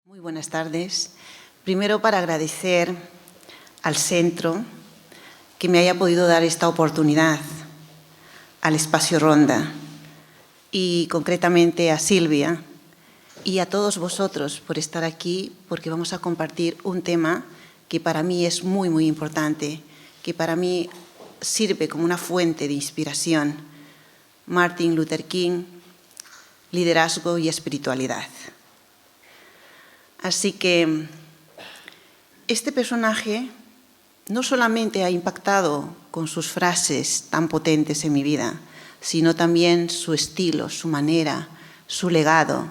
Muy buenas tardes. Primero, para agradecer al centro que me haya podido dar esta oportunidad, al Espacio Ronda y concretamente a Silvia y a todos vosotros por estar aquí, porque vamos a compartir un tema que para mí es muy, muy importante, que para mí sirve como una fuente de inspiración. Martin Luther King, liderazgo y espiritualidad. Así que este personaje no solamente ha impactado con sus frases tan potentes en mi vida, sino también su estilo, su manera, su legado.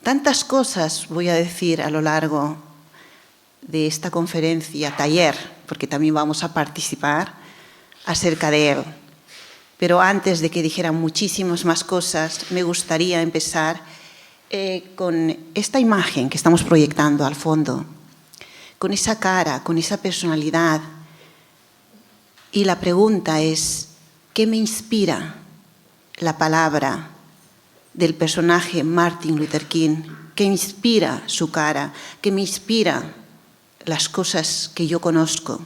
Tantas cosas voy a decir a lo largo de esta conferencia, taller, porque también vamos a participar acerca de él. Pero antes de que dijera muchísimas más cosas, me gustaría empezar con esta imagen que estamos proyectando al fondo, con esa cara, con esa personalidad. Y la pregunta es, ¿qué me inspira la palabra del personaje Martin Luther King? ¿Qué me inspira su cara? ¿Qué me inspira las cosas que yo conozco?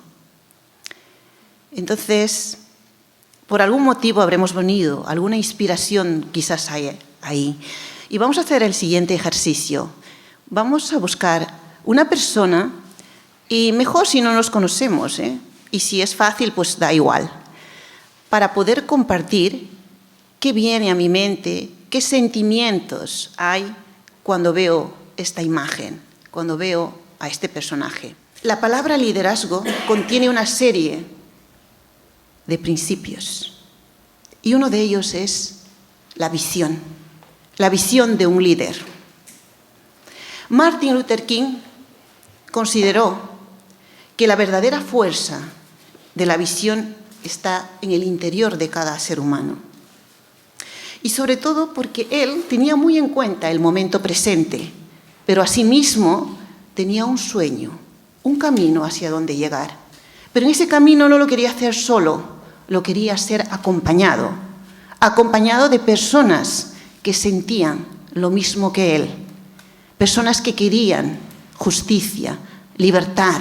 Entonces, por algún motivo habremos venido, alguna inspiración quizás hay ahí. Y vamos a hacer el siguiente ejercicio. Vamos a buscar una persona, y mejor si no nos conocemos, y si es fácil, pues da igual, para poder compartir qué viene a mi mente, qué sentimientos hay cuando veo esta imagen, cuando veo a este personaje. La palabra liderazgo contiene una serie de principios, y uno de ellos es la visión de un líder. Martin Luther King consideró que la verdadera fuerza de la visión está en el interior de cada ser humano. Y sobre todo porque él tenía muy en cuenta el momento presente, pero asimismo tenía un sueño, un camino hacia donde llegar. Pero en ese camino no lo quería hacer solo, lo quería hacer acompañado de personas que sentían lo mismo que él, personas que querían justicia, libertad,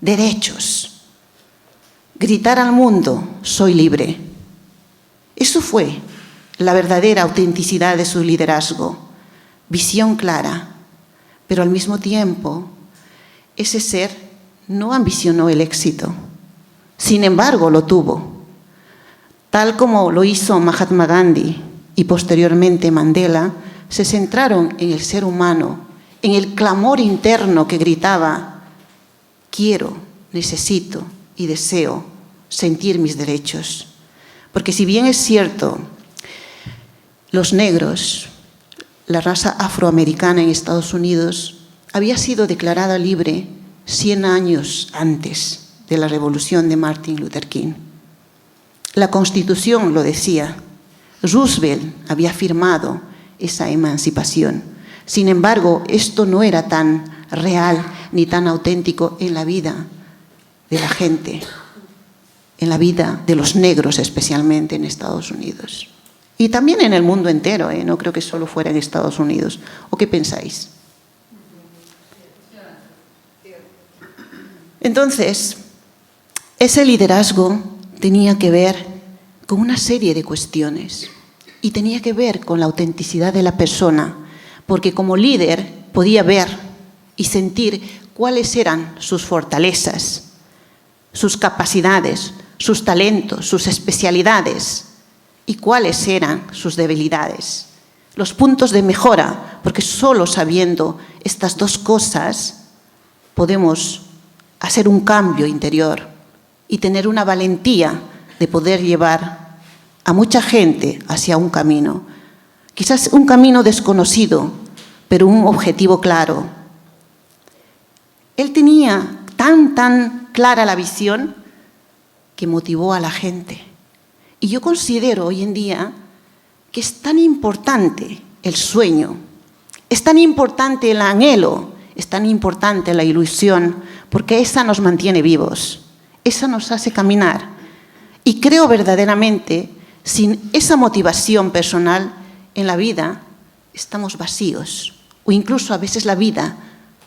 derechos. Gritar al mundo, soy libre. Eso fue la verdadera autenticidad de su liderazgo, visión clara, pero al mismo tiempo ese ser no ambicionó el éxito, sin embargo lo tuvo, tal como lo hizo Mahatma Gandhi y posteriormente Mandela. Se centraron en el ser humano, en el clamor interno que gritaba: quiero, necesito y deseo sentir mis derechos. Porque si bien es cierto, los negros, la raza afroamericana en Estados Unidos, había sido declarada libre 100 años antes de la revolución de Martin Luther King. La Constitución lo decía. Roosevelt había firmado esa emancipación. Sin embargo, esto no era tan real ni tan auténtico en la vida de la gente, en la vida de los negros especialmente en Estados Unidos. Y también en el mundo entero, no creo que solo fuera en Estados Unidos. ¿O qué pensáis? Entonces, ese liderazgo tenía que ver con una serie de cuestiones y tenía que ver con la autenticidad de la persona, porque como líder podía ver y sentir cuáles eran sus fortalezas, sus capacidades, sus talentos, sus especialidades y cuáles eran sus debilidades, los puntos de mejora, porque solo sabiendo estas dos cosas podemos hacer un cambio interior y tener una valentía de poder llevar a mucha gente hacia un camino, quizás un camino desconocido, pero un objetivo claro, Él tenía tan clara la visión que motivó a la gente. Y yo considero hoy en día que es tan importante el sueño, es tan importante el anhelo, es tan importante la ilusión, porque esa nos mantiene vivos, esa nos hace caminar. Y creo verdaderamente, sin esa motivación personal en la vida, estamos vacíos, o incluso a veces la vida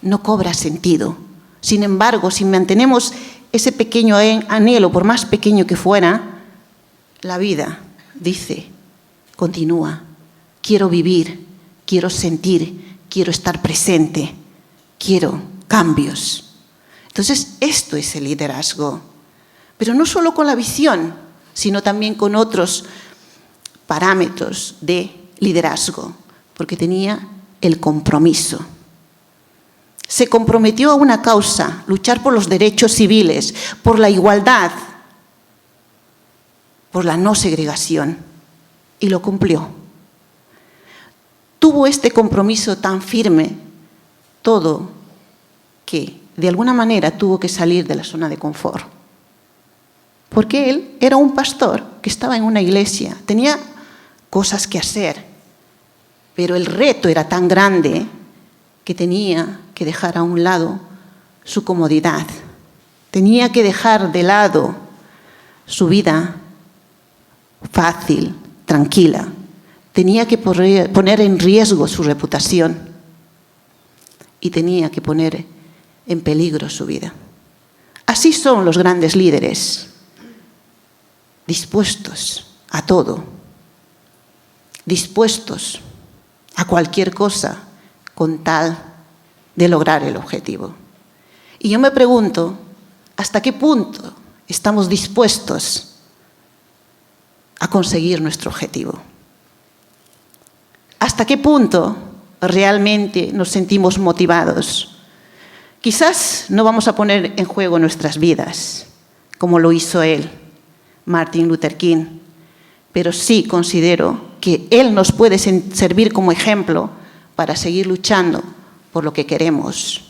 no cobra sentido. Sin embargo, si mantenemos ese pequeño anhelo, por más pequeño que fuera, la vida dice, continúa, quiero vivir, quiero sentir, quiero estar presente, quiero cambios. Entonces, esto es el liderazgo. Pero no solo con la visión, sino también con otros parámetros de liderazgo, porque tenía el compromiso. Se comprometió a una causa, luchar por los derechos civiles, por la igualdad, por la no segregación, y lo cumplió. Tuvo este compromiso tan firme, todo, que de alguna manera tuvo que salir de la zona de confort. Porque él era un pastor que estaba en una iglesia, tenía cosas que hacer, pero el reto era tan grande que tenía que dejar a un lado su comodidad, tenía que dejar de lado su vida fácil, tranquila, tenía que poner en riesgo su reputación y tenía que poner en peligro su vida. Así son los grandes líderes, dispuestos a todo, dispuestos a cualquier cosa con tal de lograr el objetivo. Y yo me pregunto, ¿hasta qué punto estamos dispuestos a conseguir nuestro objetivo? ¿Hasta qué punto realmente nos sentimos motivados? Quizás no vamos a poner en juego nuestras vidas, como lo hizo él, Martin Luther King, pero sí considero que él nos puede servir como ejemplo para seguir luchando por lo que queremos,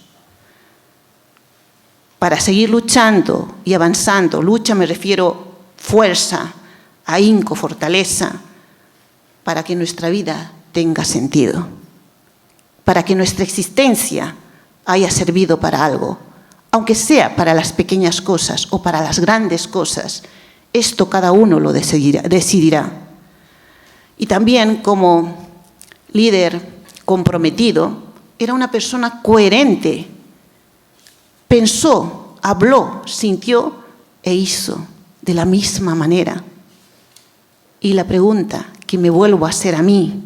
para seguir luchando y avanzando. Lucha me refiero fuerza, ahínco, fortaleza, para que nuestra vida tenga sentido, para que nuestra existencia haya servido para algo, aunque sea para las pequeñas cosas o para las grandes cosas. Esto cada uno lo decidirá. Y también como líder comprometido, era una persona coherente. Pensó, habló, sintió e hizo de la misma manera. Y la pregunta que me vuelvo a hacer a mí,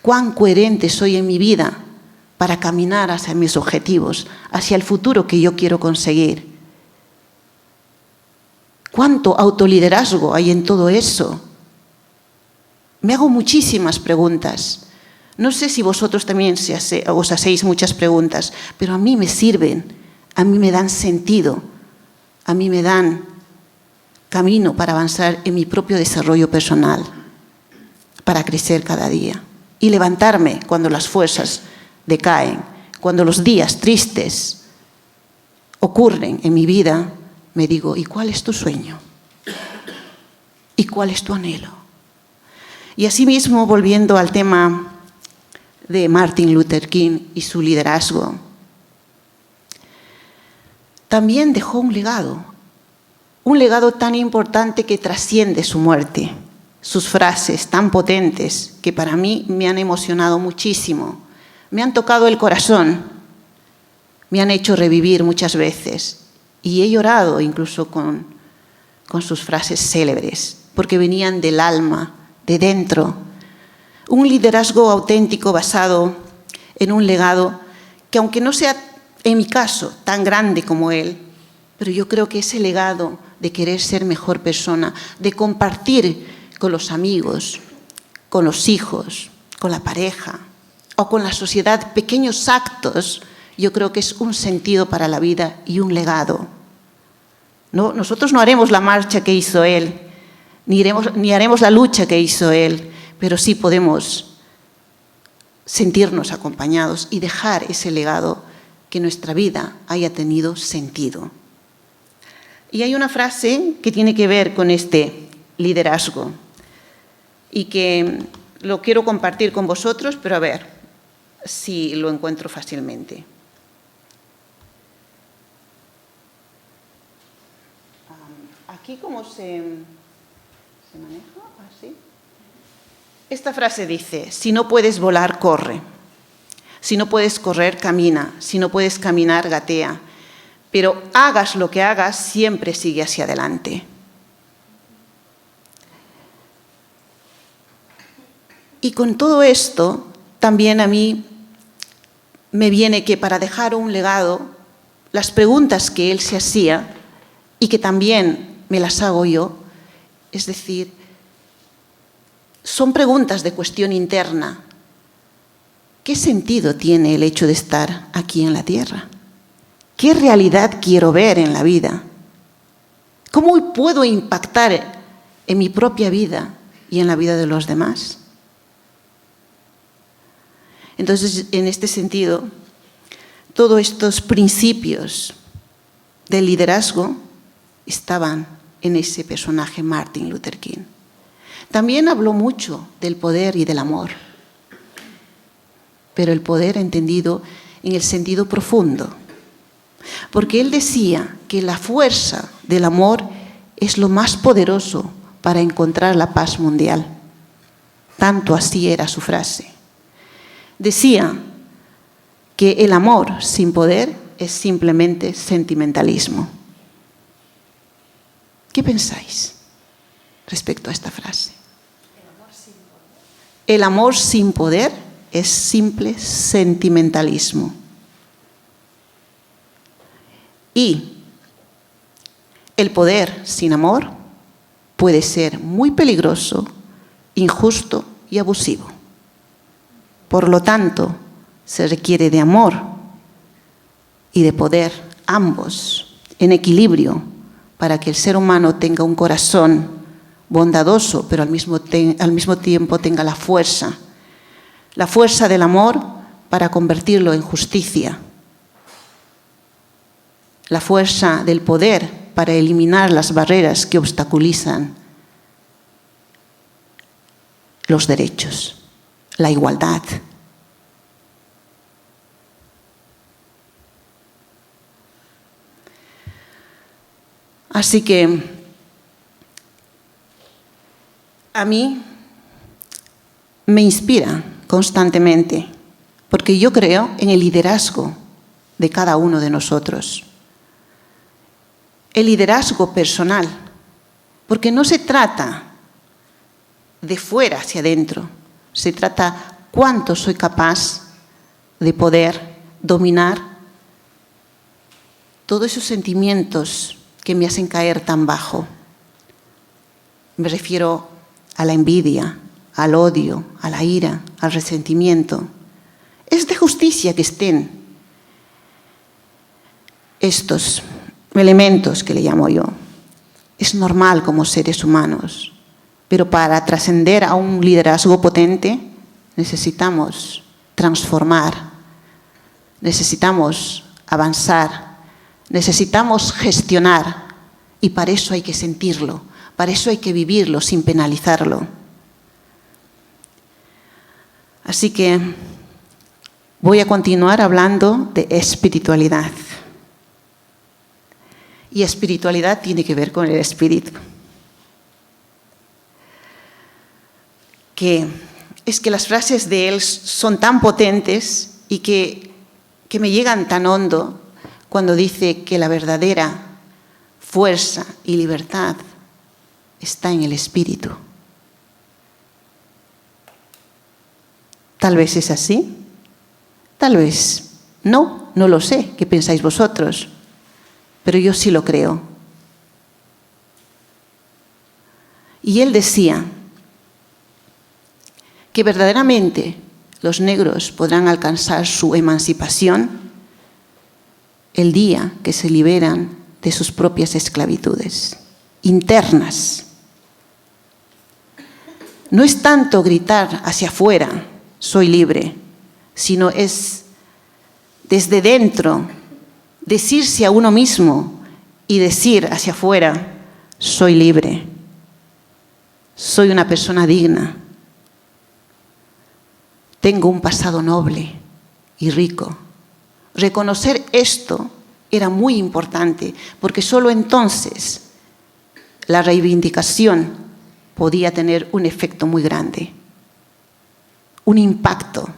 ¿cuán coherente soy en mi vida para caminar hacia mis objetivos, hacia el futuro que yo quiero conseguir? ¿Cuánto autoliderazgo hay en todo eso? Me hago muchísimas preguntas. No sé si vosotros también os hacéis muchas preguntas, pero a mí me sirven, a mí me dan sentido, a mí me dan camino para avanzar en mi propio desarrollo personal, para crecer cada día y levantarme cuando las fuerzas decaen, cuando los días tristes ocurren en mi vida. Me digo, ¿y cuál es tu sueño? ¿Y cuál es tu anhelo? Y asimismo, volviendo al tema de Martin Luther King y su liderazgo, también dejó un legado tan importante que trasciende su muerte. Sus frases tan potentes que para mí me han emocionado muchísimo, me han tocado el corazón, me han hecho revivir muchas veces. Y he llorado incluso con sus frases célebres, porque venían del alma, de dentro. Un liderazgo auténtico basado en un legado que, aunque no sea, en mi caso, tan grande como él, pero yo creo que ese legado de querer ser mejor persona, de compartir con los amigos, con los hijos, con la pareja o con la sociedad pequeños actos, yo creo que es un sentido para la vida y un legado. No, nosotros no haremos la marcha que hizo él, ni haremos la lucha que hizo él, pero sí podemos sentirnos acompañados y dejar ese legado que nuestra vida haya tenido sentido. Y hay una frase que tiene que ver con este liderazgo y que lo quiero compartir con vosotros, pero a ver si lo encuentro fácilmente. Aquí, ¿cómo se maneja? ¿Así? Esta frase dice: si no puedes volar, corre. Si no puedes correr, camina. Si no puedes caminar, gatea. Pero hagas lo que hagas, siempre sigue hacia adelante. Y con todo esto, también a mí me viene que para dejar un legado, las preguntas que él se hacía y que también me las hago yo, es decir, son preguntas de cuestión interna. ¿Qué sentido tiene el hecho de estar aquí en la tierra? ¿Qué realidad quiero ver en la vida? ¿Cómo puedo impactar en mi propia vida y en la vida de los demás? Entonces, en este sentido, todos estos principios del liderazgo estaban en ese personaje Martin Luther King. También habló mucho del poder y del amor, pero el poder entendido en el sentido profundo, porque él decía que la fuerza del amor es lo más poderoso para encontrar la paz mundial. Tanto así era su frase. Decía que el amor sin poder es simplemente sentimentalismo. ¿Qué pensáis respecto a esta frase? El amor sin poder es simple sentimentalismo. Y el poder sin amor puede ser muy peligroso, injusto y abusivo. Por lo tanto, se requiere de amor y de poder, ambos, en equilibrio, para que el ser humano tenga un corazón bondadoso, pero al mismo tiempo tenga la fuerza del amor para convertirlo en justicia, la fuerza del poder para eliminar las barreras que obstaculizan los derechos, la igualdad. Así que a mí me inspira constantemente, porque yo creo en el liderazgo de cada uno de nosotros. El liderazgo personal, porque no se trata de fuera hacia adentro, se trata cuánto soy capaz de poder dominar todos esos sentimientos que me hacen caer tan bajo. Me refiero a la envidia, al odio, a la ira, al resentimiento. Es de justicia que estén estos elementos que le llamo yo. Es normal como seres humanos, pero para trascender a un liderazgo potente necesitamos transformar, necesitamos avanzar, necesitamos gestionar, y para eso hay que sentirlo, para eso hay que vivirlo sin penalizarlo. Así que voy a continuar hablando de espiritualidad. Y espiritualidad tiene que ver con el espíritu. Que es que las frases de él son tan potentes y que me llegan tan hondo cuando dice que la verdadera fuerza y libertad está en el espíritu. Tal vez es así, tal vez no lo sé. ¿Qué pensáis vosotros? Pero yo sí lo creo. Y él decía que verdaderamente los negros podrán alcanzar su emancipación el día que se liberan de sus propias esclavitudes internas. No es tanto gritar hacia afuera, soy libre, sino es desde dentro, decirse a uno mismo y decir hacia afuera, soy libre, soy una persona digna, tengo un pasado noble y rico. Reconocer esto era muy importante, porque solo entonces la reivindicación podía tener un efecto muy grande, un impacto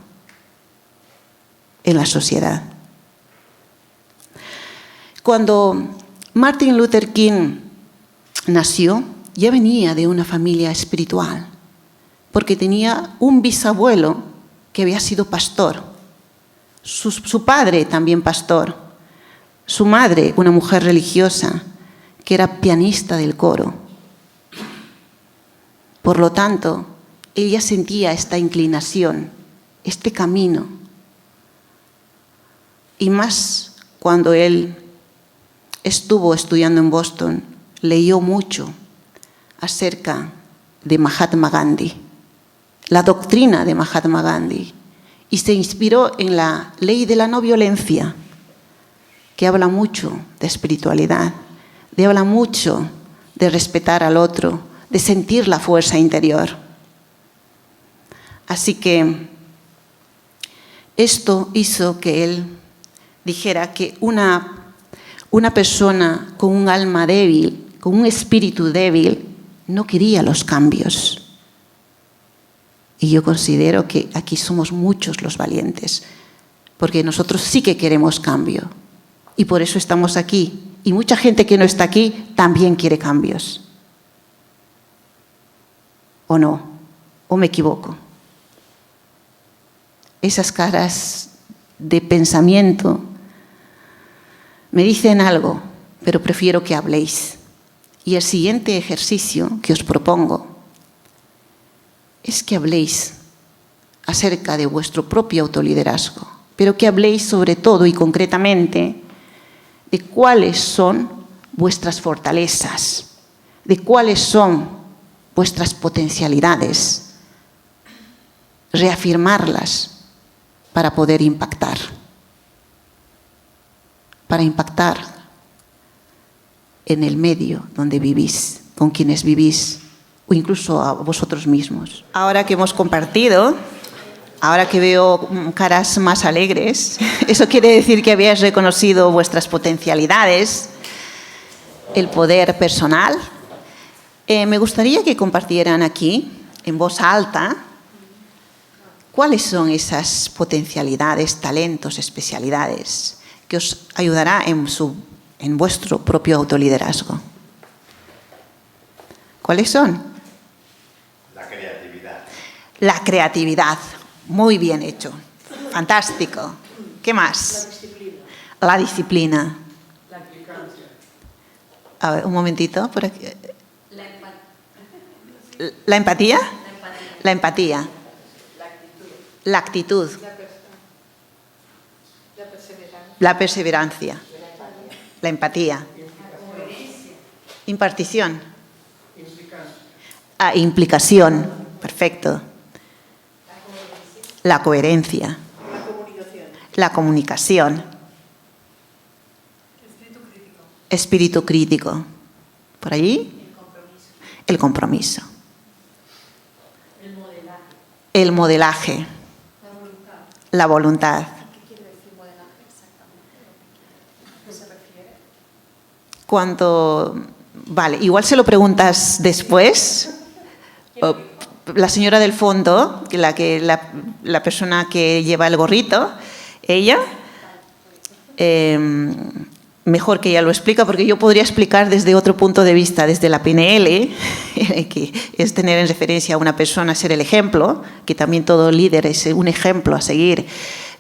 en la sociedad. Cuando Martin Luther King nació, ya venía de una familia espiritual, porque tenía un bisabuelo que había sido pastor, su padre también pastor, su madre una mujer religiosa que era pianista del coro. Por lo tanto, ella sentía esta inclinación, este camino. Y más cuando él estuvo estudiando en Boston, leyó mucho acerca de Mahatma Gandhi, la doctrina de Mahatma Gandhi, y se inspiró en la ley de la no violencia, que habla mucho de espiritualidad, habla mucho de respetar al otro, de sentir la fuerza interior. Así que esto hizo que él dijera que una persona con un alma débil, con un espíritu débil, no quería los cambios. Y yo considero que aquí somos muchos los valientes, porque nosotros sí que queremos cambio. Y por eso estamos aquí. Y mucha gente que no está aquí también quiere cambios. ¿O no? ¿O me equivoco? Esas caras de pensamiento me dicen algo, pero prefiero que habléis. Y el siguiente ejercicio que os propongo es que habléis acerca de vuestro propio autoliderazgo, pero que habléis sobre todo y concretamente de cuáles son vuestras fortalezas, de cuáles son vuestras potencialidades, reafirmarlas para poder impactar. Para impactar en el medio donde vivís, con quienes vivís, o incluso a vosotros mismos. Ahora que hemos compartido, ahora que veo caras más alegres, eso quiere decir que habéis reconocido vuestras potencialidades, el poder personal. Me gustaría que compartieran aquí, en voz alta, cuáles son esas potencialidades, talentos, especialidades que os ayudará en vuestro propio autoliderazgo. ¿Cuáles son? La creatividad. La creatividad. Muy bien hecho. Fantástico. ¿Qué más? La disciplina. La implicancia. A ver, un momentito. Por aquí. ¿La empatía? La empatía. La actitud. La perseverancia. La empatía. Impartición. Implicación. Perfecto. La coherencia. La comunicación. Espíritu crítico. ¿Por allí? El compromiso. El modelaje. La voluntad. ¿Qué quiere decir modelaje exactamente? ¿A qué se refiere? Cuando... Vale, igual se lo preguntas después. La señora del fondo, la persona que lleva el gorrito, ella, mejor que ella lo explica, porque yo podría explicar desde otro punto de vista, desde la PNL, que es tener en referencia a una persona, ser el ejemplo, que también todo líder es un ejemplo a seguir.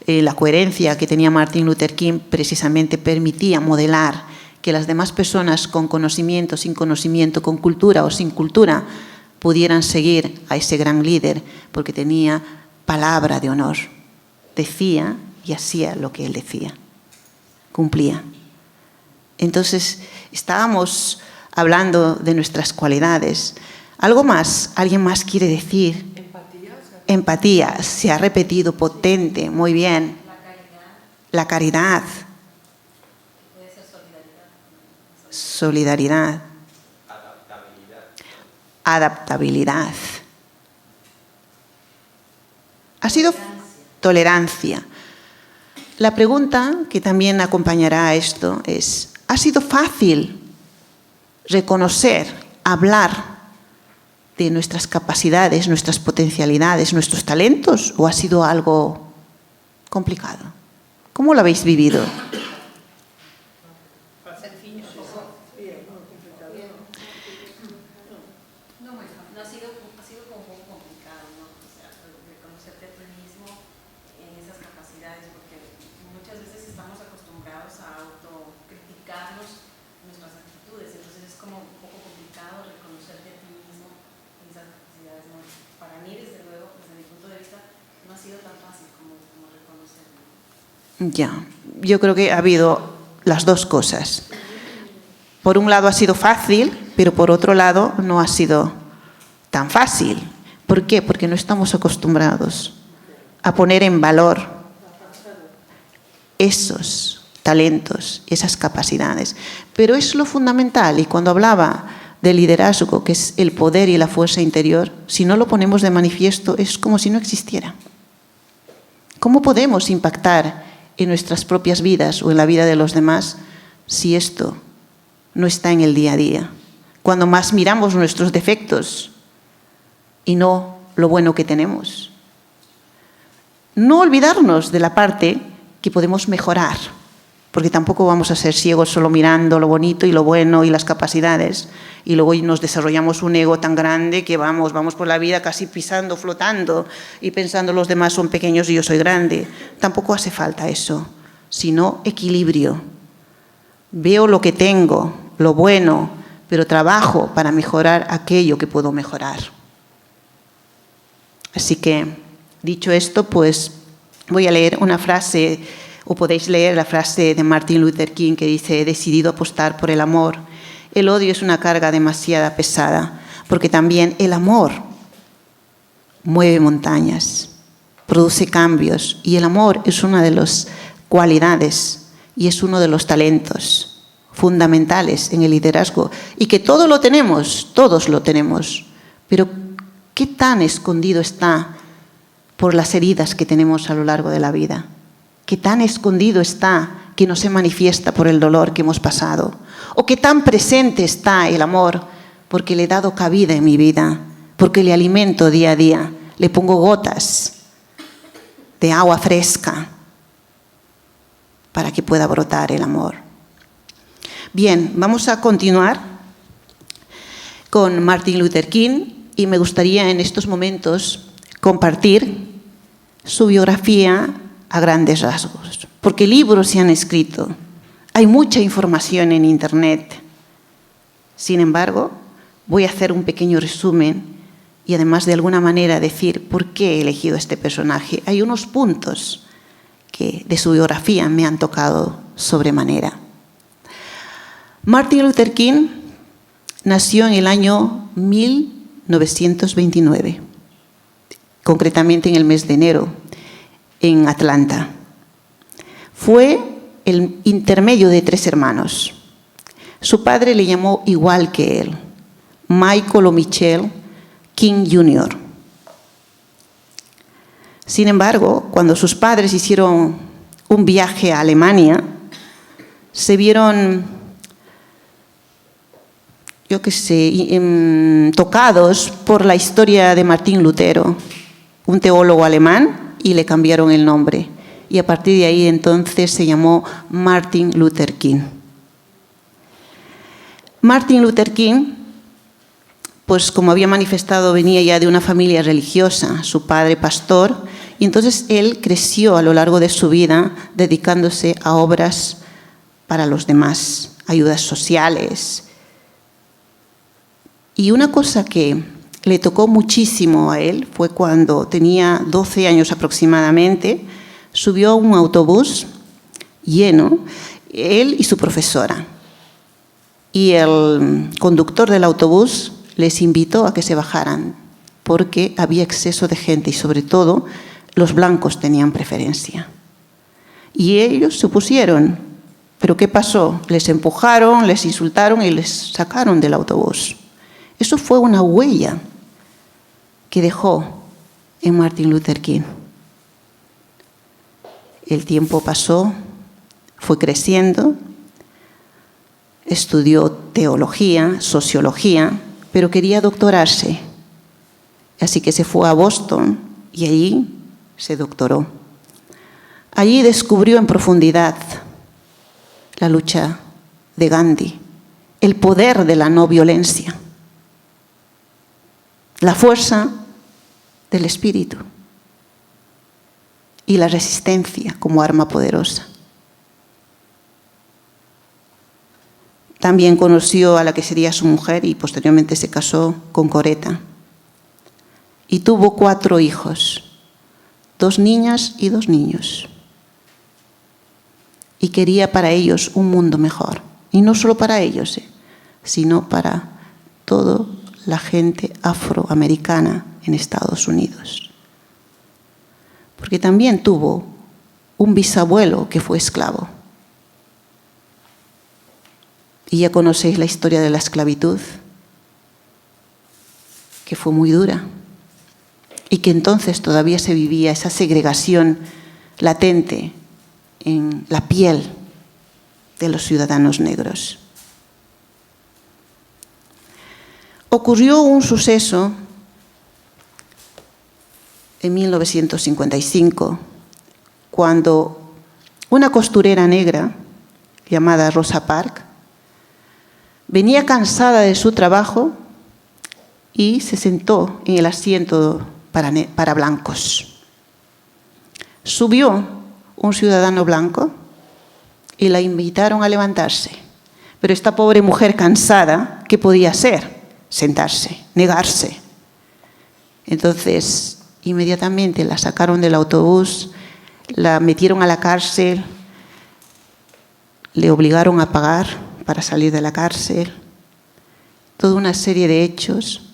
La coherencia que tenía Martin Luther King precisamente permitía modelar que las demás personas con conocimiento, sin conocimiento, con cultura o sin cultura, pudieran seguir a ese gran líder, porque tenía palabra de honor. Decía y hacía lo que él decía. Cumplía. Entonces, estábamos hablando de nuestras cualidades. ¿Algo más? ¿Alguien más quiere decir? Empatía. Se ha repetido, potente, muy bien. la caridad, Puede ser solidaridad. solidaridad, adaptabilidad. Ha sido tolerancia. La pregunta que también acompañará a esto es, ¿ha sido fácil reconocer, hablar de nuestras capacidades, nuestras potencialidades, nuestros talentos, o ha sido algo complicado? ¿Cómo lo habéis vivido? No ha sido como un poco complicado, ¿no? O sea, reconocerte a ti mismo en esas capacidades, porque muchas veces estamos acostumbrados a autocriticarnos nuestras actitudes, entonces es como un poco complicado reconocerte a ti mismo en esas capacidades, ¿no? Para mí, desde luego, desde mi punto de vista, no ha sido tan fácil como reconocerlo. Ya, yo creo que ha habido las dos cosas. Por un lado ha sido fácil, pero por otro lado no ha sido tan fácil. ¿Por qué? Porque no estamos acostumbrados a poner en valor esos talentos, esas capacidades. Pero es lo fundamental, y cuando hablaba del liderazgo, que es el poder y la fuerza interior, si no lo ponemos de manifiesto es como si no existiera. ¿Cómo podemos impactar en nuestras propias vidas o en la vida de los demás si esto no está en el día a día? Cuando más miramos nuestros defectos y no lo bueno que tenemos. No olvidarnos de la parte que podemos mejorar, porque tampoco vamos a ser ciegos solo mirando lo bonito y lo bueno y las capacidades, y luego nos desarrollamos un ego tan grande que vamos por la vida casi pisando, flotando y pensando los demás son pequeños y yo soy grande. Tampoco hace falta eso, sino equilibrio. Veo lo que tengo, lo bueno, pero trabajo para mejorar aquello que puedo mejorar. Así que, dicho esto, pues voy a leer una frase, o podéis leer la frase de Martin Luther King que dice: he decidido apostar por el amor. El odio es una carga demasiado pesada, porque también el amor mueve montañas, produce cambios, y el amor es una de las cualidades y es uno de los talentos fundamentales en el liderazgo, y que todos lo tenemos, pero ¿qué tan escondido está por las heridas que tenemos a lo largo de la vida? ¿Qué tan escondido está que no se manifiesta por el dolor que hemos pasado? ¿O qué tan presente está el amor porque le he dado cabida en mi vida, porque le alimento día a día, le pongo gotas de agua fresca para que pueda brotar el amor? Bien, vamos a continuar con Martin Luther King, y me gustaría en estos momentos compartir su biografía a grandes rasgos, porque libros se han escrito, hay mucha información en Internet. Sin embargo, voy a hacer un pequeño resumen y además de alguna manera decir por qué he elegido este personaje. Hay unos puntos que de su biografía me han tocado sobremanera. Martin Luther King nació en el año 1929, concretamente en el mes de enero, en Atlanta. Fue el intermedio de 3 hermanos. Su padre le llamó igual que él, Michael o Michelle King Jr. Sin embargo, cuando sus padres hicieron un viaje a Alemania, se vieron, tocados por la historia de Martín Lutero, un teólogo alemán, y le cambiaron el nombre. Y a partir de ahí entonces se llamó Martin Luther King. Martin Luther King, pues como había manifestado, venía ya de una familia religiosa, su padre pastor, y entonces él creció a lo largo de su vida dedicándose a obras para los demás, ayudas sociales. Y una cosa que le tocó muchísimo a él fue cuando tenía 12 años aproximadamente, subió a un autobús lleno, él y su profesora. Y el conductor del autobús les invitó a que se bajaran porque había exceso de gente y sobre todo los blancos tenían preferencia. Y ellos se opusieron. ¿Pero qué pasó? Les empujaron, les insultaron y les sacaron del autobús. Eso fue una huella que dejó en Martin Luther King. El tiempo pasó, fue creciendo, estudió teología, sociología, pero quería doctorarse. Así que se fue a Boston y allí se doctoró. Allí descubrió en profundidad la lucha de Gandhi, el poder de la no violencia, la fuerza del espíritu y la resistencia como arma poderosa. También conoció a la que sería su mujer y posteriormente se casó con Coretta. Y tuvo 4 hijos, 2 niñas y 2 niños. Y quería para ellos un mundo mejor. Y no solo para ellos, sino para toda la gente afroamericana en Estados Unidos. Porque también tuvo un bisabuelo que fue esclavo. Y ya conocéis la historia de la esclavitud, que fue muy dura. Y que entonces todavía se vivía esa segregación latente en la piel de los ciudadanos negros. Ocurrió un suceso en 1955, cuando una costurera negra llamada Rosa Parks venía cansada de su trabajo y se sentó en el asiento para blancos. Subió un ciudadano blanco y la invitaron a levantarse. Pero esta pobre mujer cansada, ¿qué podía hacer? Sentarse, negarse. Entonces, inmediatamente la sacaron del autobús, la metieron a la cárcel, le obligaron a pagar para salir de la cárcel. Toda una serie de hechos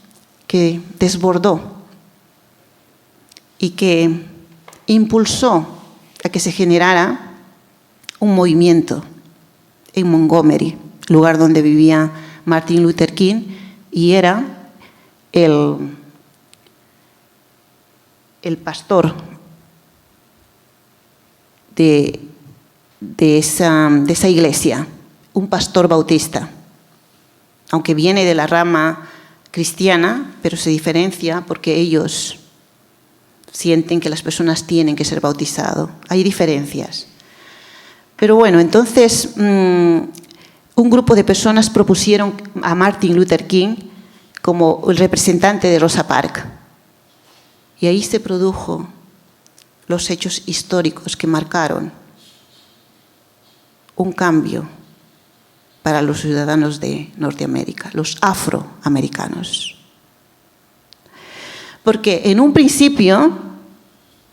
que desbordó y que impulsó a que se generara un movimiento en Montgomery, lugar donde vivía Martin Luther King, y era el pastor de esa iglesia, un pastor bautista, aunque viene de la rama cristiana, pero se diferencia porque ellos sienten que las personas tienen que ser bautizadas. Hay diferencias. Pero bueno, entonces un grupo de personas propusieron a Martin Luther King como el representante de Rosa Parks. Y ahí se produjo los hechos históricos que marcaron un cambio para los ciudadanos de Norteamérica, los afroamericanos. Porque en un principio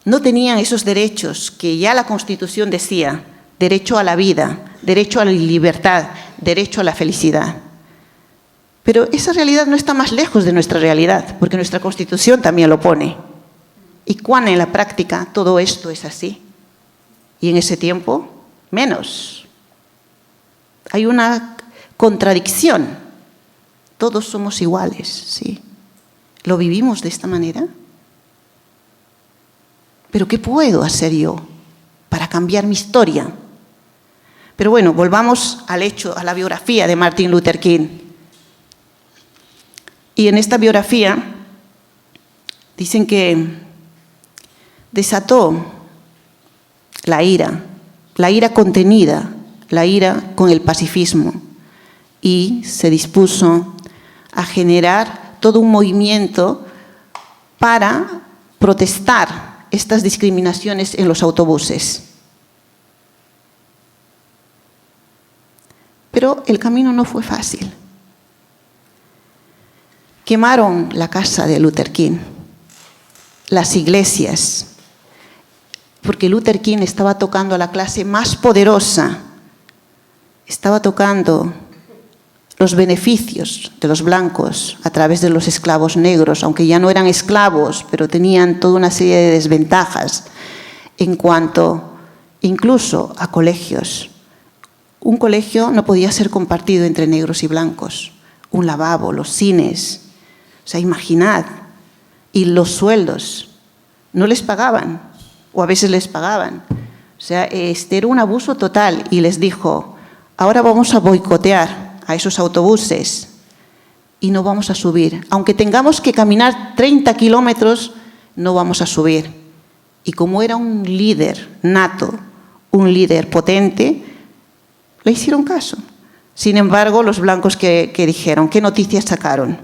no tenían esos derechos que ya la Constitución decía: derecho a la vida, derecho a la libertad, derecho a la felicidad. Pero esa realidad no está más lejos de nuestra realidad, porque nuestra Constitución también lo pone. ¿Y cuán en la práctica todo esto es así? Y en ese tiempo, menos. Hay una contradicción. Todos somos iguales, ¿sí? ¿Lo vivimos de esta manera? ¿Pero qué puedo hacer yo para cambiar mi historia? Pero bueno, volvamos al hecho, a la biografía de Martin Luther King. Y en esta biografía dicen que desató la ira contenida, la ira con el pacifismo, y se dispuso a generar todo un movimiento para protestar estas discriminaciones en los autobuses. Pero el camino no fue fácil. Quemaron la casa de Luther King, las iglesias, porque Luther King estaba tocando a la clase más poderosa, estaba tocando los beneficios de los blancos a través de los esclavos negros, aunque ya no eran esclavos, pero tenían toda una serie de desventajas en cuanto incluso a colegios. Un colegio no podía ser compartido entre negros y blancos. Un lavabo, los cines. O sea, imaginad. Y los sueldos. No les pagaban, o a veces les pagaban. O sea, era un abuso total. Y les dijo, ahora vamos a boicotear a esos autobuses y no vamos a subir. Aunque tengamos que caminar 30 kilómetros, no vamos a subir. Y como era un líder nato, un líder potente, le hicieron caso. Sin embargo, los blancos que dijeron, ¿qué noticias sacaron?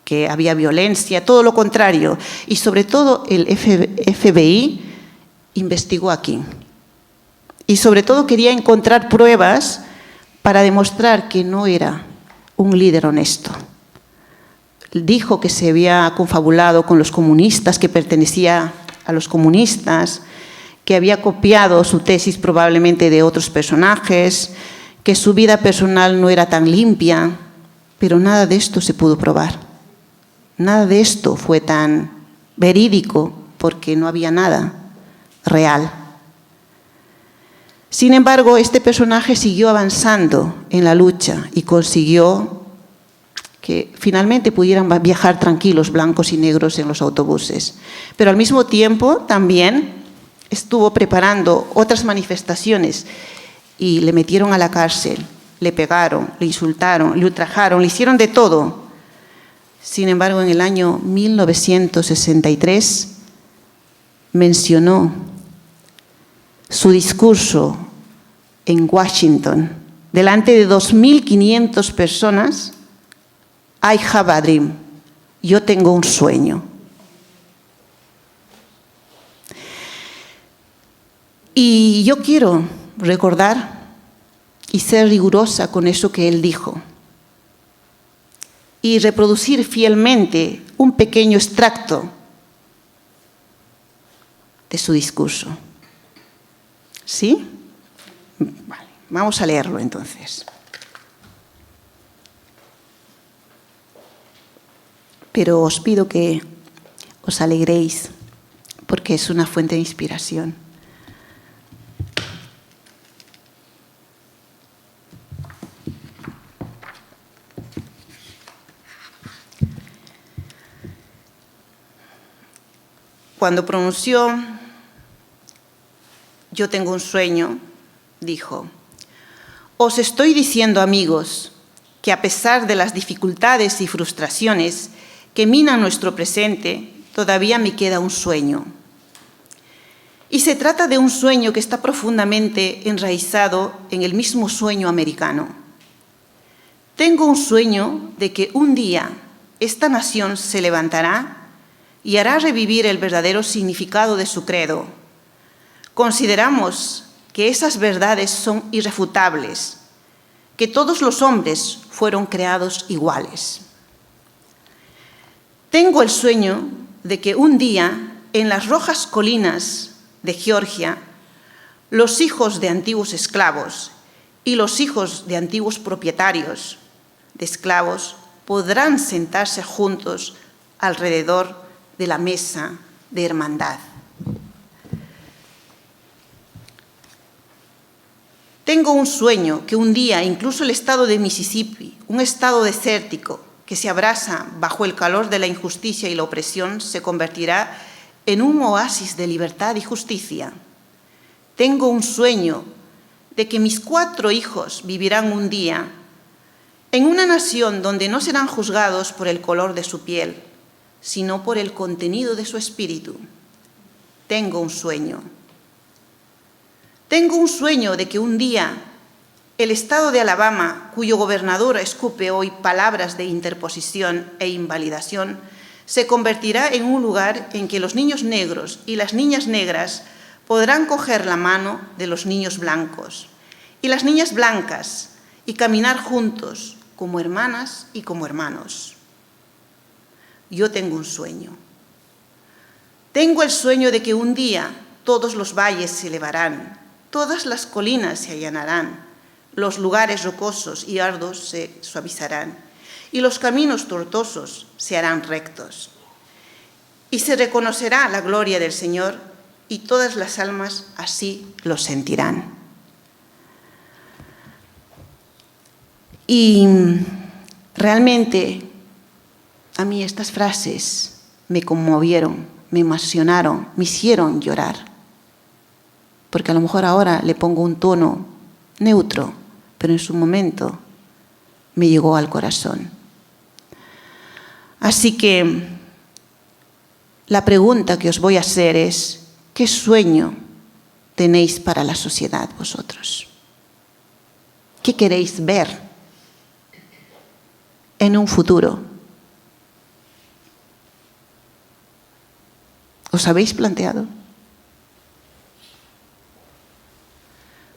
Que había violencia, todo lo contrario. Y sobre todo el FBI investigó a King. Y sobre todo quería encontrar pruebas para demostrar que no era un líder honesto. Dijo que se había confabulado con los comunistas, que pertenecía a los comunistas, que había copiado su tesis probablemente de otros personajes, que su vida personal no era tan limpia, pero nada de esto se pudo probar. Nada de esto fue tan verídico porque no había nada real. Sin embargo, este personaje siguió avanzando en la lucha y consiguió que finalmente pudieran viajar tranquilos blancos y negros en los autobuses. Pero al mismo tiempo también estuvo preparando otras manifestaciones y le metieron a la cárcel, le pegaron, le insultaron, le ultrajaron, le hicieron de todo. Sin embargo, en el año 1963 mencionó su discurso en Washington, delante de 2.500 personas, I have a dream, yo tengo un sueño. Y yo quiero recordar y ser rigurosa con eso que él dijo y reproducir fielmente un pequeño extracto de su discurso. ¿Sí? Vale, vamos a leerlo entonces. Pero os pido que os alegréis porque es una fuente de inspiración. Cuando pronunció "Yo tengo un sueño", dijo: "Os estoy diciendo, amigos, que a pesar de las dificultades y frustraciones que minan nuestro presente, todavía me queda un sueño. Y se trata de un sueño que está profundamente enraizado en el mismo sueño americano. Tengo un sueño de que un día esta nación se levantará y hará revivir el verdadero significado de su credo. Consideramos que esas verdades son irrefutables, que todos los hombres fueron creados iguales. Tengo el sueño de que un día, en las rojas colinas de Georgia, los hijos de antiguos esclavos y los hijos de antiguos propietarios de esclavos podrán sentarse juntos alrededor de la mesa de hermandad. Tengo un sueño que un día incluso el estado de Mississippi, un estado desértico que se abrasa bajo el calor de la injusticia y la opresión, se convertirá en un oasis de libertad y justicia. Tengo un sueño de que mis 4 hijos vivirán un día en una nación donde no serán juzgados por el color de su piel, sino por el contenido de su espíritu. Tengo un sueño. Tengo un sueño de que un día el estado de Alabama, cuyo gobernador escupe hoy palabras de interposición e invalidación, se convertirá en un lugar en que los niños negros y las niñas negras podrán coger la mano de los niños blancos y las niñas blancas y caminar juntos como hermanas y como hermanos. Yo tengo un sueño. Tengo el sueño de que un día todos los valles se elevarán, todas las colinas se allanarán, los lugares rocosos y ardos se suavizarán y los caminos tortuosos se harán rectos. Y se reconocerá la gloria del Señor y todas las almas así lo sentirán. Y realmente a mí estas frases me conmovieron, me emocionaron, me hicieron llorar. Porque a lo mejor ahora le pongo un tono neutro, pero en su momento me llegó al corazón. Así que la pregunta que os voy a hacer es, ¿qué sueño tenéis para la sociedad vosotros? ¿Qué queréis ver en un futuro? ¿Os habéis planteado?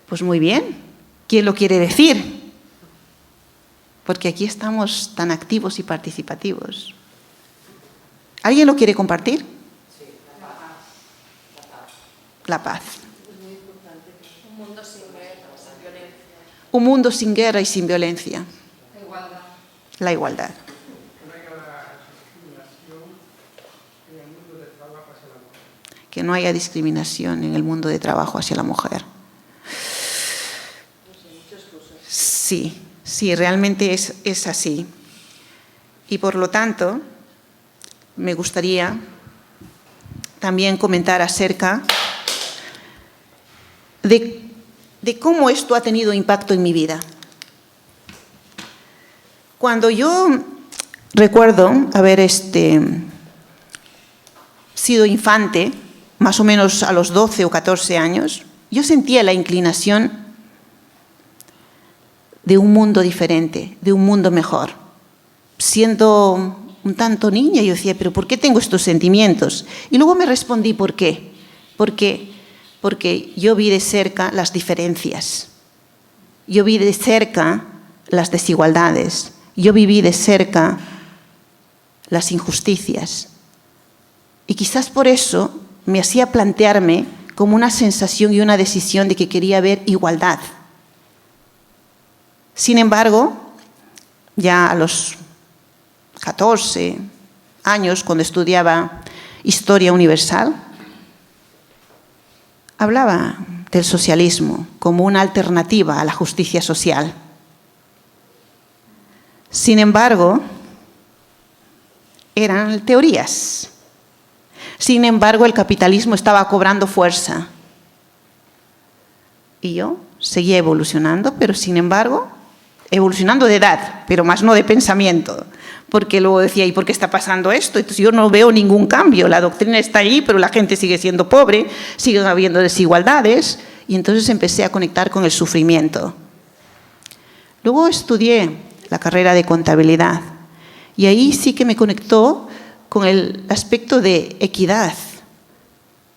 Pues muy bien. ¿Quién lo quiere decir? Porque aquí estamos tan activos y participativos. ¿Alguien lo quiere compartir? Sí, la paz. La paz. Es muy importante. Un mundo sin guerra, sin violencia. Un mundo sin guerra y sin violencia. La igualdad. La igualdad. Que no haya discriminación en el mundo de trabajo hacia la mujer. Sí, sí, realmente es así. Y por lo tanto, me gustaría también comentar acerca de cómo esto ha tenido impacto en mi vida. Cuando yo recuerdo haber sido infante, más o menos a los 12 o 14 años, yo sentía la inclinación de un mundo diferente, de un mundo mejor. Siendo un tanto niña, yo decía, ¿pero por qué tengo estos sentimientos? Y luego me respondí, ¿por qué? ¿Por qué? Porque yo vi de cerca las diferencias. Yo vi de cerca las desigualdades. Yo viví de cerca las injusticias. Y quizás por eso me hacía plantearme como una sensación y una decisión de que quería ver igualdad. Sin embargo, ya a los 14 años, cuando estudiaba Historia Universal, hablaba del socialismo como una alternativa a la justicia social. Sin embargo, eran teorías. Sin embargo, el capitalismo estaba cobrando fuerza. Y yo seguía evolucionando, pero sin embargo, evolucionando de edad, pero más no de pensamiento. Porque luego decía, ¿y por qué está pasando esto? Entonces yo no veo ningún cambio. La doctrina está ahí, pero la gente sigue siendo pobre, siguen habiendo desigualdades. Y entonces empecé a conectar con el sufrimiento. Luego estudié la carrera de contabilidad. Y ahí sí que me conectó con el aspecto de equidad,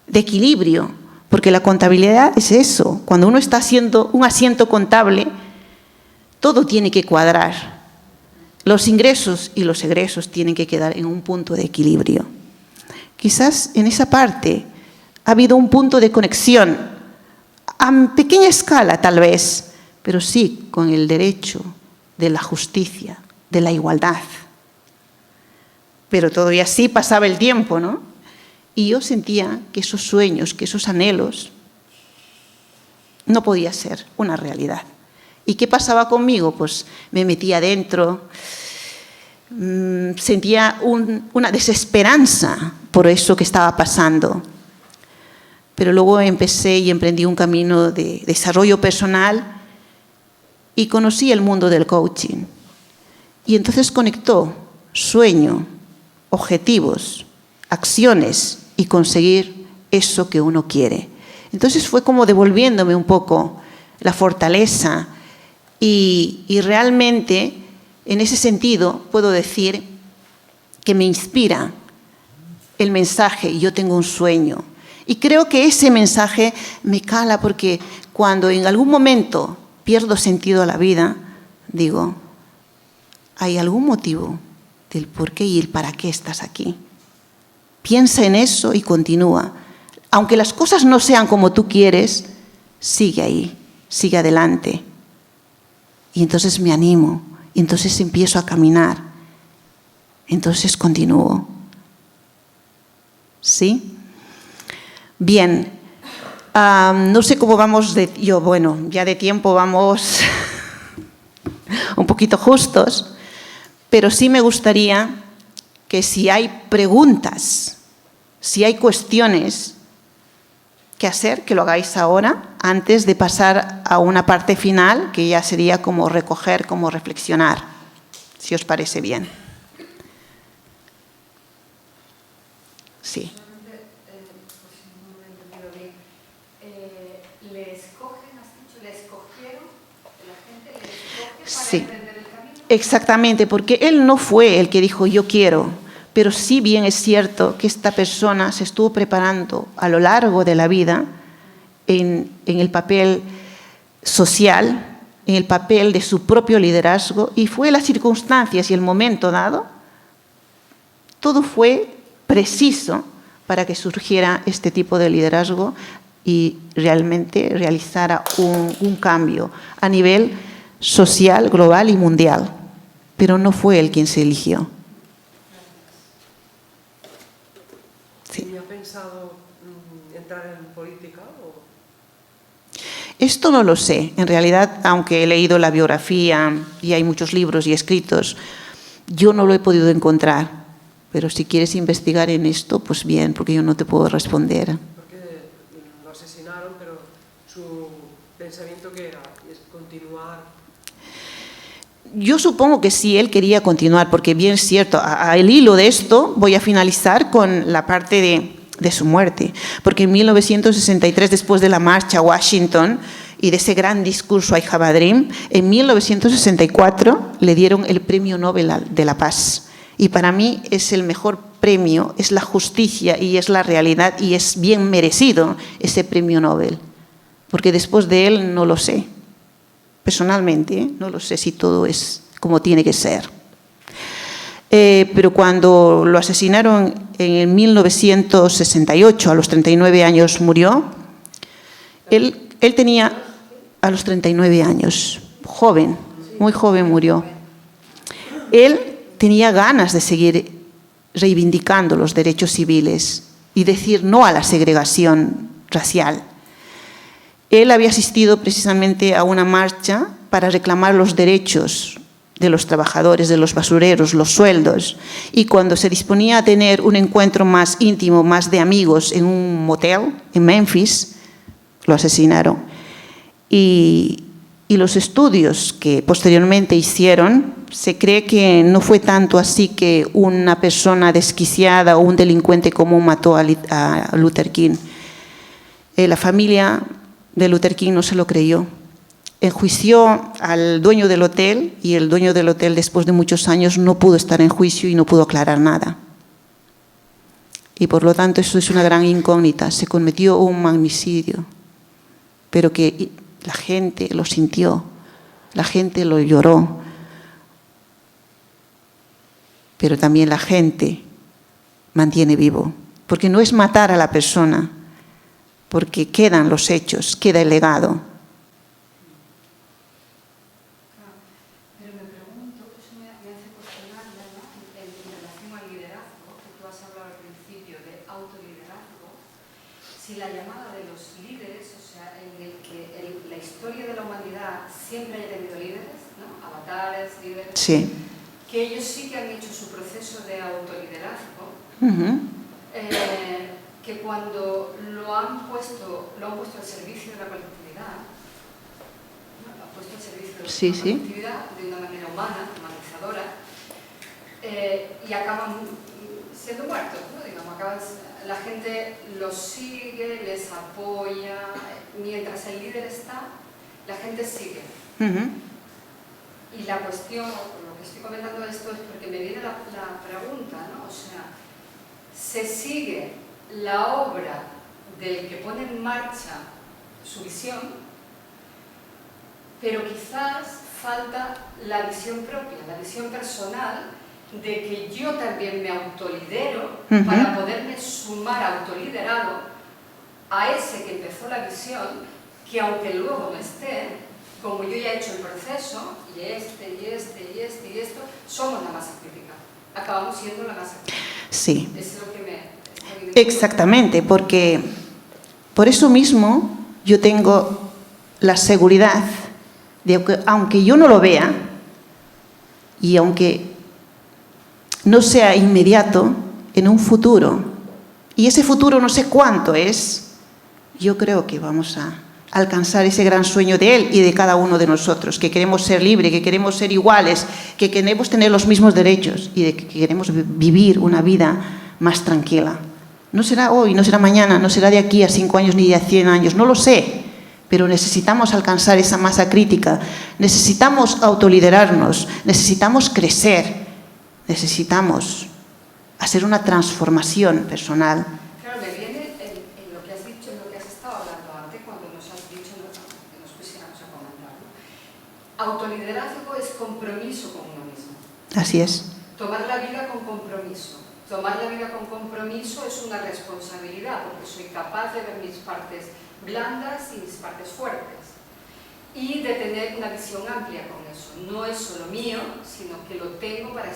de equilibrio, porque la contabilidad es eso. Cuando uno está haciendo un asiento contable, todo tiene que cuadrar. Los ingresos y los egresos tienen que quedar en un punto de equilibrio. Quizás en esa parte ha habido un punto de conexión, a pequeña escala tal vez, pero sí con el derecho de la justicia, de la igualdad. Pero todavía así pasaba el tiempo, ¿no? Y yo sentía que esos sueños, que esos anhelos, no podía ser una realidad. ¿Y qué pasaba conmigo? Pues me metía adentro, sentía una desesperanza por eso que estaba pasando. Pero luego empecé y emprendí un camino de desarrollo personal y conocí el mundo del coaching. Y entonces conectó sueño, objetivos, acciones y conseguir eso que uno quiere. Entonces fue como devolviéndome un poco la fortaleza y realmente en ese sentido puedo decir que me inspira el mensaje "yo tengo un sueño". Y creo que ese mensaje me cala porque cuando en algún momento pierdo sentido a la vida, digo, ¿hay algún motivo del por qué y el para qué estás aquí? Piensa en eso y continúa. Aunque las cosas no sean como tú quieres, sigue ahí, sigue adelante. Y entonces me animo, y entonces empiezo a caminar. Entonces continúo. ¿Sí? Bien, no sé cómo vamos ya de tiempo vamos un poquito justos, pero sí me gustaría que si hay preguntas, si hay cuestiones que hacer, que lo hagáis ahora, antes de pasar a una parte final, que ya sería como recoger, como reflexionar, si os parece bien. Sí. Sí, exactamente, porque él no fue el que dijo yo quiero, pero sí bien es cierto que esta persona se estuvo preparando a lo largo de la vida en el papel social, en el papel de su propio liderazgo, y fue las circunstancias y el momento dado, todo fue preciso para que surgiera este tipo de liderazgo y realmente realizara un cambio a nivel social, global y mundial. Pero no fue él quien se eligió. Sí. ¿Y ha pensado entrar en política? Esto no lo sé. En realidad, aunque he leído la biografía y hay muchos libros y escritos, yo no lo he podido encontrar. Pero si quieres investigar en esto, pues bien, porque yo no te puedo responder. Porque lo asesinaron, pero su pensamiento ¿qué era? ¿Es continuar? Yo supongo que sí, él quería continuar, porque bien es cierto, al hilo de esto voy a finalizar con la parte de su muerte. Porque en 1963, después de la marcha a Washington y de ese gran discurso I Have a Dream, en 1964 le dieron el Premio Nobel de la Paz. Y para mí es el mejor premio, es la justicia y es la realidad y es bien merecido ese premio Nobel. Porque después de él no lo sé. Personalmente, no lo sé si todo es como tiene que ser. Pero cuando lo asesinaron en 1968, a los 39 años murió, él tenía a los 39 años, joven, muy joven murió. Él tenía ganas de seguir reivindicando los derechos civiles y decir no a la segregación racial. Él había asistido precisamente a una marcha para reclamar los derechos de los trabajadores, de los basureros, los sueldos. Y cuando se disponía a tener un encuentro más íntimo, más de amigos, en un motel en Memphis, lo asesinaron. Y los estudios que posteriormente hicieron, se cree que no fue tanto así que una persona desquiciada o un delincuente común mató a Luther King. La familia de Luther King no se lo creyó. Enjuició al dueño del hotel y el dueño del hotel, después de muchos años, no pudo estar en juicio y no pudo aclarar nada. Y por lo tanto eso es una gran incógnita. Se cometió un magnicidio, pero que la gente lo sintió, la gente lo lloró, pero también la gente mantiene vivo, porque no es matar a la persona, porque quedan los hechos, queda el legado. Pero me pregunto, eso me hace cuestionar, ¿no? En relación al liderazgo, que tú has hablado al principio de autoliderazgo, si la llamada de los líderes, o sea, en el que la historia de la humanidad siempre haya tenido líderes, ¿no? Avatares, líderes, Sí. que ellos sí que han hecho su proceso de autoliderazgo, que cuando lo han puesto al servicio de la colectividad, ¿no? Lo han puesto al servicio de la colectividad de una manera humana, humanizadora, y acaban siendo muertos, ¿no? Digamos, la gente los sigue, les apoya, mientras el líder está, la gente sigue. Y la cuestión, lo que estoy comentando esto es porque me viene la pregunta, ¿no? O sea, se sigue la obra del que pone en marcha su visión, pero quizás falta la visión propia, la visión personal, de que yo también me autolidero para poderme sumar autoliderado a ese que empezó la visión, que aunque luego no esté, como yo ya he hecho el proceso, y esto, somos la masa crítica. Acabamos siendo la masa crítica. Sí. Es lo que me... Exactamente, porque Por eso mismo yo tengo la seguridad de que, aunque yo no lo vea y aunque no sea inmediato, en un futuro, y ese futuro no sé cuánto es, yo creo que vamos a alcanzar ese gran sueño de él y de cada uno de nosotros, que queremos ser libres, que queremos ser iguales, que queremos tener los mismos derechos y de que queremos vivir una vida más tranquila. No será hoy, no será mañana, no será de aquí a 5 años ni de a 100 años, no lo sé, pero necesitamos alcanzar esa masa crítica, necesitamos autoliderarnos, necesitamos crecer, necesitamos hacer una transformación personal. Claro, me viene en lo que has dicho, en lo que has estado hablando antes, cuando nos has dicho que nos pusiéramos a comentar. Autoliderazgo es compromiso con uno mismo. Así es. Tomar la vida con compromiso. Tomar la vida con compromiso es una responsabilidad, porque soy capaz de ver mis partes blandas y mis partes fuertes. Y de tener una visión amplia con eso. No es solo mío, sino que lo tengo para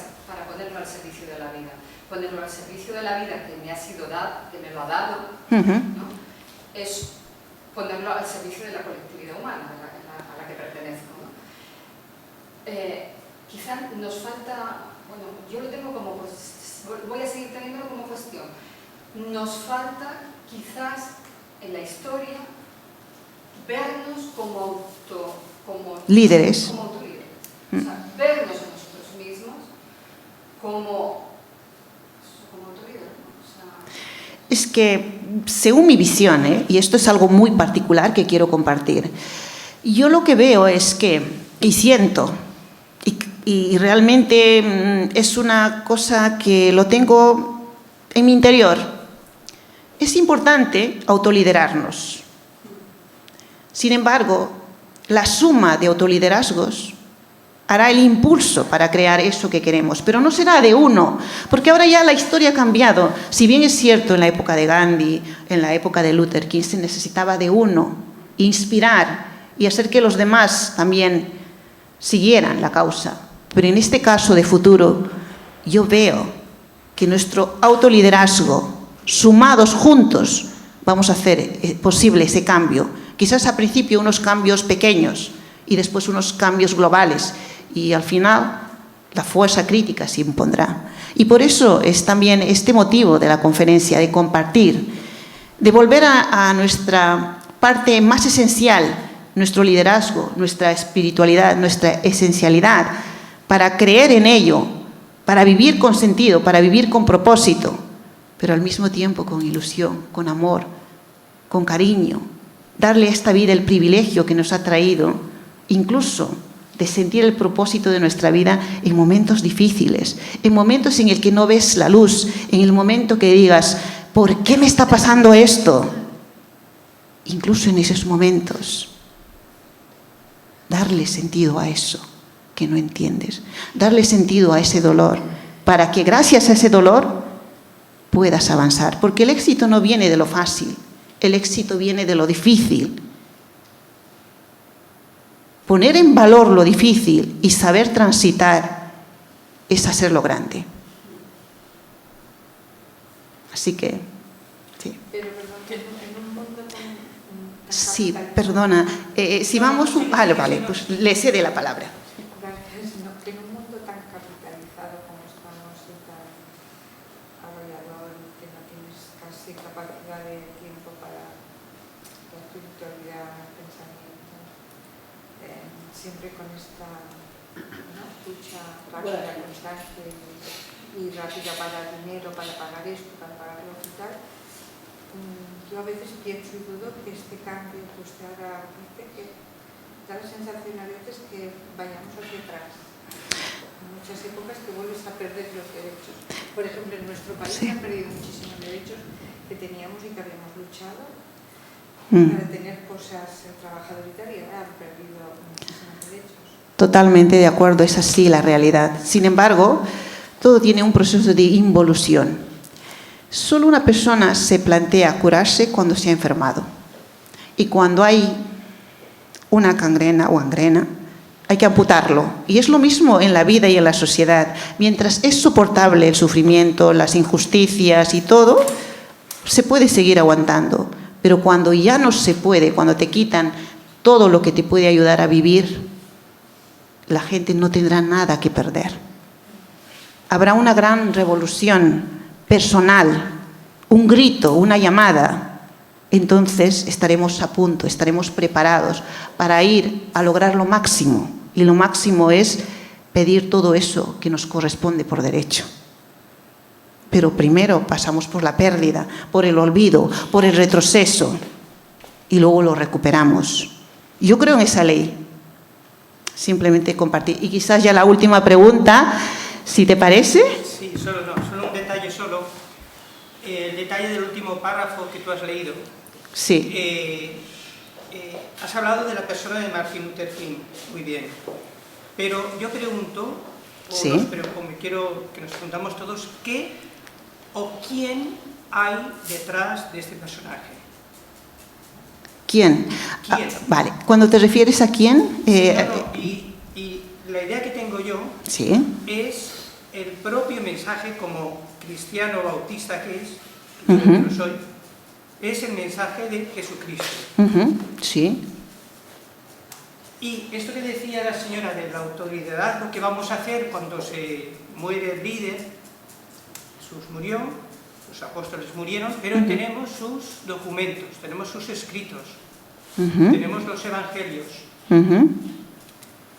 ponerlo al servicio de la vida. Ponerlo al servicio de la vida que me ha sido dado, que me lo ha dado, ¿no? Es ponerlo al servicio de la colectividad humana a la que pertenezco, ¿no? Quizá nos falta, bueno, yo lo tengo como, voy a seguir teniéndolo como cuestión, nos falta quizás en la historia vernos como líderes. Como autolíderes. O sea, vernos a nosotros mismos como autolíderes, ¿no? O sea, es que, según mi visión, y esto es algo muy particular que quiero compartir, yo lo que veo es que, y siento, y realmente es una cosa que lo tengo en mi interior, es importante autoliderarnos. Sin embargo, la suma de autoliderazgos hará el impulso para crear eso que queremos, pero no será de uno, porque ahora ya la historia ha cambiado. Si bien es cierto, en la época de Gandhi, en la época de Luther King, se necesitaba de uno, inspirar y hacer que los demás también siguieran la causa. Pero en este caso de futuro, yo veo que nuestro autoliderazgo, sumados juntos, vamos a hacer posible ese cambio. Quizás al principio unos cambios pequeños y después unos cambios globales. Y al final la fuerza crítica se impondrá. Y por eso es también este motivo de la conferencia, de compartir, de volver a nuestra parte más esencial, nuestro liderazgo, nuestra espiritualidad, nuestra esencialidad, para creer en ello, para vivir con sentido, para vivir con propósito, pero al mismo tiempo con ilusión, con amor, con cariño, darle a esta vida el privilegio que nos ha traído, incluso de sentir el propósito de nuestra vida en momentos difíciles, en momentos en el que no ves la luz, en el momento que digas, ¿por qué me está pasando esto? Incluso en esos momentos, darle sentido a eso que no entiendes, darle sentido a ese dolor, para que gracias a ese dolor puedas avanzar, porque el éxito no viene de lo fácil, el éxito viene de lo difícil. Poner en valor lo difícil y saber transitar es hacerlo grande. Así que, sí. Pero perdón, que en un mundo tan Sí, perdona. Si vamos... Vale, pues le cede la palabra. Gracias. No, que en un mundo tan capitalizado como estamos y tan arrollador, que no tienes casi capacidad de tiempo para la espiritualidad, pensamiento, siempre con esta lucha rápida, constante y rápida para el dinero, para pagar esto, para pagar lo que tal. Yo a veces pienso y dudo que este cambio que usted ahora dice, que da la sensación a veces que vayamos hacia atrás. En muchas épocas que vuelves a perder los derechos. Por ejemplo, en nuestro país se han perdido muchísimos derechos que teníamos y que habíamos luchado para tener cosas trabajadoras y ahora han perdido muchísimos derechos. Totalmente de acuerdo, es así la realidad. Sin embargo, todo tiene un proceso de involución. Solo una persona se plantea curarse cuando se ha enfermado. Y cuando hay una gangrena o gangrena, hay que amputarlo. Y es lo mismo en la vida y en la sociedad. Mientras es soportable el sufrimiento, las injusticias y todo, se puede seguir aguantando. Pero cuando ya no se puede, cuando te quitan todo lo que te puede ayudar a vivir, la gente no tendrá nada que perder. Habrá una gran revolución personal, un grito, una llamada. Entonces estaremos a punto, estaremos preparados para ir a lograr lo máximo. Y lo máximo es pedir todo eso que nos corresponde por derecho. Pero primero pasamos por la pérdida, por el olvido, por el retroceso, y luego lo recuperamos. Yo creo en esa ley. Simplemente compartir. Y quizás ya la última pregunta, si te parece. Sí, solo un detalle solo. El detalle del último párrafo que tú has leído. Sí. Has hablado de la persona de Martin Luther King, muy bien. Pero yo pregunto, Sí. quiero que nos preguntamos todos, ¿qué o quién hay detrás de este personaje? ¿Quién? ¿Quién? Vale. Cuando te refieres a quién... Y la idea que tengo yo sí. es el propio mensaje, como cristiano bautista que es, Ujú. que lo soy, es el mensaje de Jesucristo. Sí. Y esto que decía la señora de la autoridad, lo que vamos a hacer cuando se muere el líder, Jesús murió, los apóstoles murieron, pero tenemos sus documentos, tenemos sus escritos, tenemos los evangelios.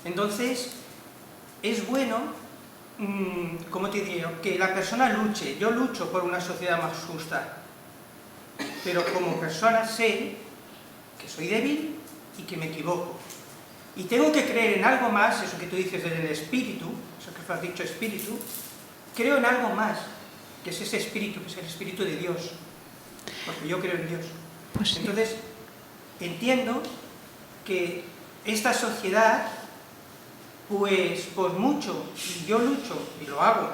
Entonces, es bueno, ¿cómo te diría? Que la persona luche. Yo lucho por una sociedad más justa, pero como persona sé que soy débil y que me equivoco. Y tengo que creer en algo más, eso que tú dices del espíritu, eso que tú has dicho espíritu, creo en algo más, que es ese espíritu, que es el espíritu de Dios, porque yo creo en Dios. Pues sí. Entonces, entiendo que esta sociedad, pues por mucho, y yo lucho y lo hago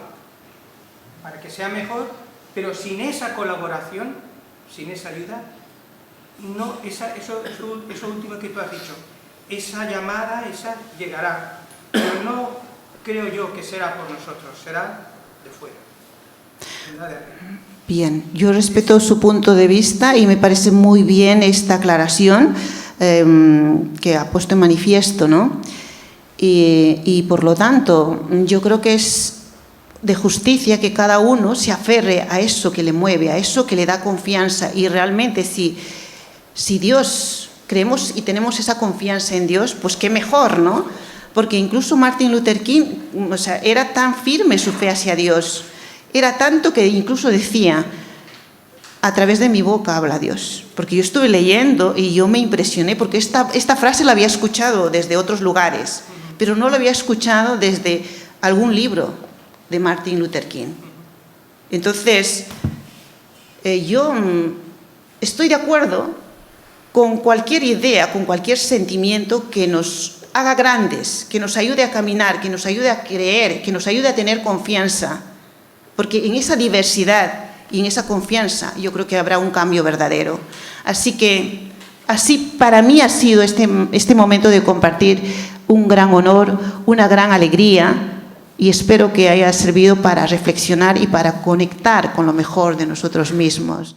para que sea mejor, pero sin esa colaboración, sin esa ayuda, no, eso último que tú has dicho, esa llamada, esa llegará, pero no creo yo que será por nosotros, será de fuera. Bien, yo respeto su punto de vista y me parece muy bien esta aclaración que ha puesto en manifiesto, ¿no? Y por lo tanto, yo creo que es de justicia que cada uno se aferre a eso que le mueve, a eso que le da confianza. Y realmente si Dios, creemos y tenemos esa confianza en Dios, pues qué mejor, ¿no? Porque incluso Martin Luther King, o sea, era tan firme su fe hacia Dios, era tanto que incluso decía, a través de mi boca habla Dios. Porque yo estuve leyendo y yo me impresioné, porque esta frase la había escuchado desde otros lugares, pero no la había escuchado desde algún libro de Martin Luther King. Entonces, yo estoy de acuerdo con cualquier idea, con cualquier sentimiento que nos haga grandes, que nos ayude a caminar, que nos ayude a creer, que nos ayude a tener confianza. Porque en esa diversidad y en esa confianza yo creo que habrá un cambio verdadero. Así que, así para mí ha sido este momento de compartir un gran honor, una gran alegría, y espero que haya servido para reflexionar y para conectar con lo mejor de nosotros mismos.